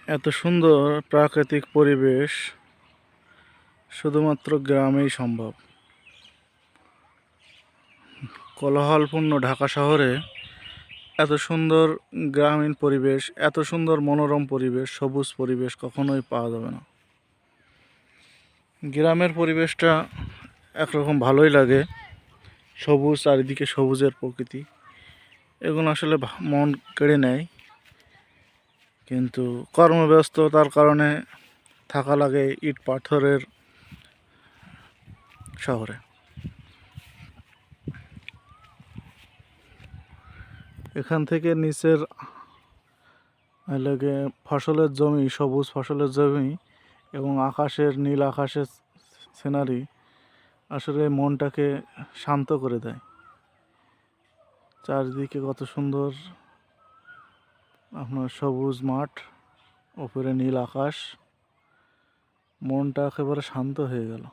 এত সুন্দর প্রাকৃতিক পরিবেশ শুধুমাত্র গ্রামেই সম্ভব। কোলাহলপূর্ণ ঢাকা শহরে এত সুন্দর গ্রামীণ পরিবেশ, এত সুন্দর মনোরম পরিবেশ, সবুজ পরিবেশ কখনোই পাওয়া যাবে না। গ্রামের পরিবেশটা একরকম ভালোই লাগে, সবুজ, চারিদিকে সবুজের প্রকৃতি, এগুলো আসলে মন কেড়ে নেয়। কিন্তু কর্মব্যস্ততার কারণে থাকা লাগে ইট পাথরের শহরে। এখান থেকে নিচের লাগে ফসলের জমি, সবুজ ফসলের জমি এবং আকাশের নীল আকাশের সিনারি আসলে মনটাকে শান্ত করে দেয়। চারিদিকে কত সুন্দর আপনার সবুজ মাঠ, ওপরে নীল আকাশ, মনটা একেবারে শান্ত হয়ে গেল।